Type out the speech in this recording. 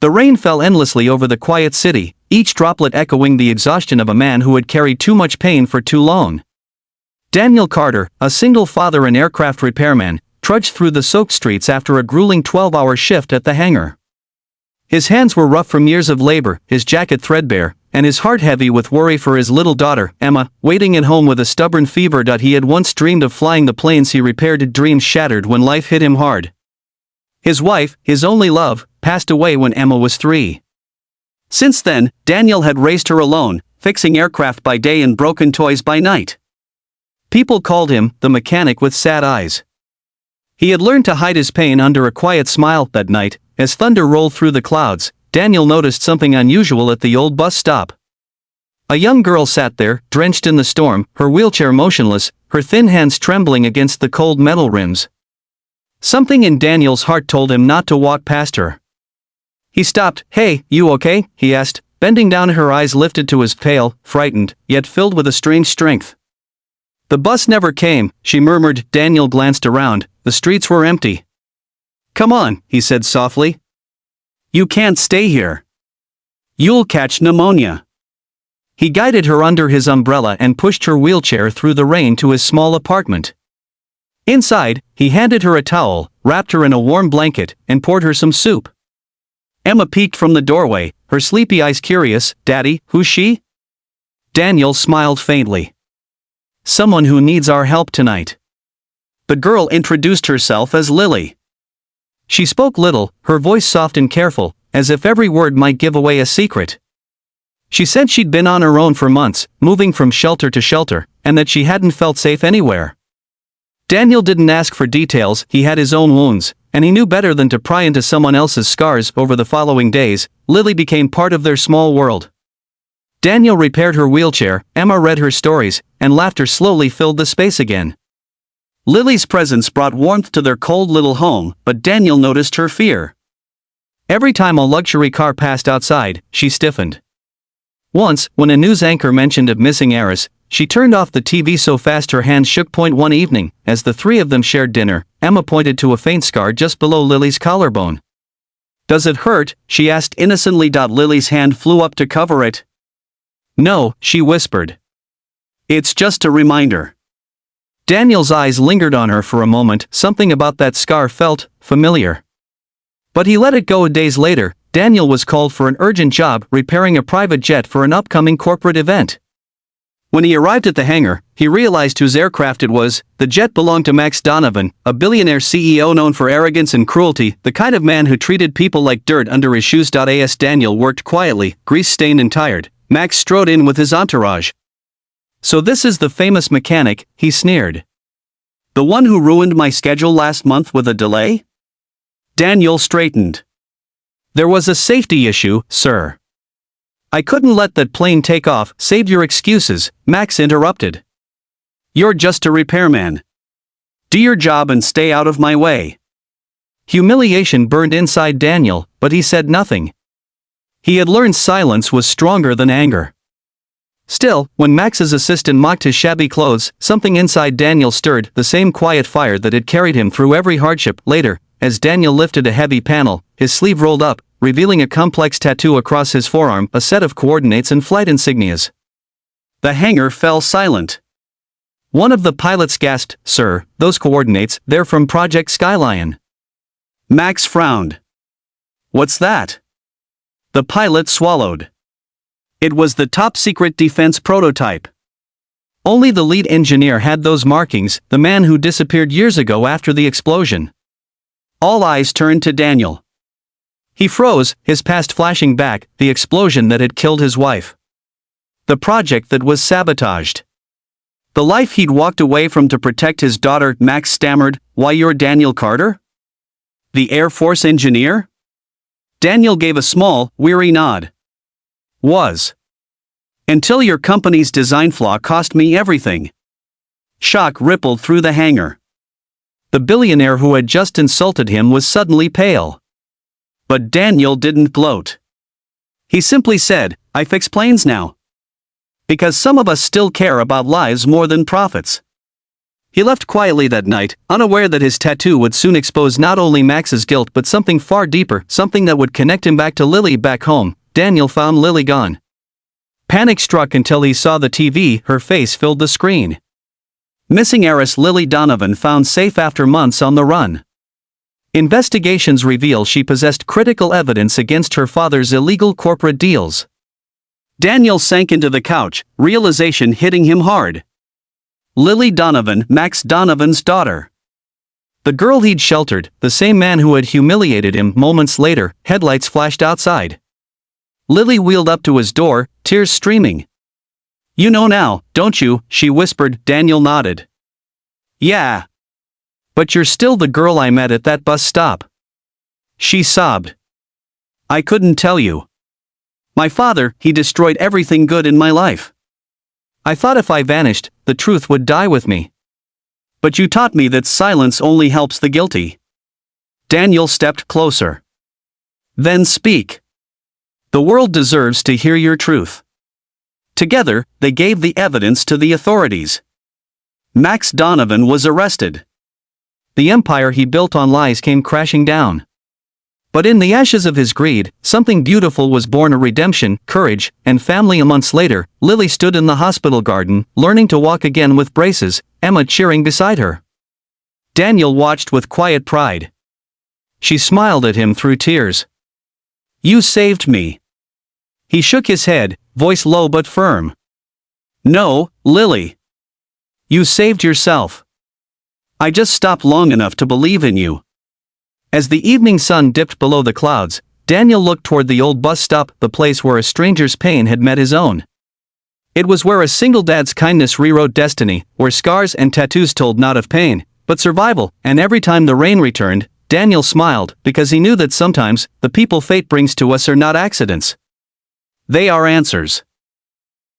The rain fell endlessly over the quiet city, each droplet echoing the exhaustion of a man who had carried too much pain for too long. Daniel Carter, a single father and aircraft repairman, trudged through the soaked streets after a grueling 12-hour shift at the hangar. His hands were rough from years of labor, his jacket threadbare, and his heart heavy with worry for his little daughter, Emma, waiting at home with a stubborn fever. He had once dreamed of flying the planes he repaired. Dreams shattered when life hit him hard. His wife, his only love, passed away when Emma was 3. Since then, Daniel had raised her alone, fixing aircraft by day and broken toys by night. People called him the mechanic with sad eyes. He had learned to hide his pain under a quiet smile. That night, as thunder rolled through the clouds, Daniel noticed something unusual at the old bus stop. A young girl sat there, drenched in the storm, her wheelchair motionless, her thin hands trembling against the cold metal rims. Something in Daniel's heart told him not to walk past her. He stopped. "Hey, you okay?" he asked, bending down. Her eyes lifted to his, pale, frightened, yet filled with a strange strength. "The bus never came," she murmured. Daniel glanced around. The streets were empty. "Come on," he said softly. "You can't stay here. You'll catch pneumonia." He guided her under his umbrella and pushed her wheelchair through the rain to his small apartment. Inside, he handed her a towel, wrapped her in a warm blanket, and poured her some soup. Emma peeked from the doorway, her sleepy eyes curious. "Daddy, who's she?" Daniel smiled faintly. "Someone who needs our help tonight." The girl introduced herself as Lily. She spoke little, her voice soft and careful, as if every word might give away a secret. She said she'd been on her own for months, moving from shelter to shelter, and that she hadn't felt safe anywhere. Daniel didn't ask for details. He had his own wounds, and he knew better than to pry into someone else's scars. Over the following days, Lily became part of their small world. Daniel repaired her wheelchair, Emma read her stories, and laughter slowly filled the space again. Lily's presence brought warmth to their cold little home, but Daniel noticed her fear. Every time a luxury car passed outside, she stiffened. Once, when a news anchor mentioned a missing heiress, she turned off the TV so fast her hands shook. One evening, as the three of them shared dinner, Emma pointed to a faint scar just below Lily's collarbone. "Does it hurt?" she asked innocently. Lily's hand flew up to cover it. "No," she whispered. "It's just a reminder." Daniel's eyes lingered on her for a moment. Something about that scar felt familiar. But he let it go. Days later, Daniel was called for an urgent job repairing a private jet for an upcoming corporate event. When he arrived at the hangar, he realized whose aircraft it was. The jet belonged to Max Donovan, a billionaire CEO known for arrogance and cruelty, the kind of man who treated people like dirt under his shoes. As Daniel worked quietly, grease-stained and tired, Max strode in with his entourage. "So this is the famous mechanic," he sneered. "The one who ruined my schedule last month with a delay?" Daniel straightened. "There was a safety issue, sir. I couldn't let that plane take off." "Save your excuses," Max interrupted. "You're just a repairman. Do your job and stay out of my way." Humiliation burned inside Daniel, but he said nothing. He had learned silence was stronger than anger. Still, when Max's assistant mocked his shabby clothes, something inside Daniel stirred, the same quiet fire that had carried him through every hardship. Later, as Daniel lifted a heavy panel, his sleeve rolled up, revealing a complex tattoo across his forearm, a set of coordinates and flight insignias. The hangar fell silent. One of the pilots gasped, "Sir, those coordinates, they're from Project Skylion." Max frowned. "What's that?" The pilot swallowed. It was the top-secret defense prototype. Only the lead engineer had those markings, the man who disappeared years ago after the explosion. All eyes turned to Daniel. He froze, his past flashing back, the explosion that had killed his wife. The project that was sabotaged. The life he'd walked away from to protect his daughter. Max stammered, "Why, you're Daniel Carter? The Air Force engineer?" Daniel gave a small, weary nod. "Was. Until your company's design flaw cost me everything." Shock rippled through the hangar. The billionaire who had just insulted him was suddenly pale. But Daniel didn't gloat. He simply said, "I fix planes now. Because some of us still care about lives more than profits." He left quietly that night, unaware that his tattoo would soon expose not only Max's guilt but something far deeper, something that would connect him back to Lily back home. Daniel found Lily gone. Panic struck until he saw the TV, her face filled the screen. Missing heiress Lily Donovan found safe after months on the run. Investigations reveal she possessed critical evidence against her father's illegal corporate deals. Daniel sank into the couch, realization hitting him hard. Lily Donovan, Max Donovan's daughter. The girl he'd sheltered, the same man who had humiliated him. Moments later, headlights flashed outside. Lily wheeled up to his door, tears streaming. "You know now, don't you?" she whispered. Daniel nodded. "Yeah. But you're still the girl I met at that bus stop." She sobbed. "I couldn't tell you. My father, he destroyed everything good in my life. I thought if I vanished, the truth would die with me. But you taught me that silence only helps the guilty." Daniel stepped closer. "Then speak. The world deserves to hear your truth." Together, they gave the evidence to the authorities. Max Donovan was arrested. The empire he built on lies came crashing down. But in the ashes of his greed, something beautiful was born: a redemption, courage, and family. A month later, Lily stood in the hospital garden, learning to walk again with braces, Emma cheering beside her. Daniel watched with quiet pride. She smiled at him through tears. "You saved me." He shook his head, voice low but firm. "No, Lily. You saved yourself. I just stopped long enough to believe in you." As the evening sun dipped below the clouds, Daniel looked toward the old bus stop, the place where a stranger's pain had met his own. It was where a single dad's kindness rewrote destiny, where scars and tattoos told not of pain, but survival. And every time the rain returned, Daniel smiled, because he knew that sometimes, the people fate brings to us are not accidents. They are answers.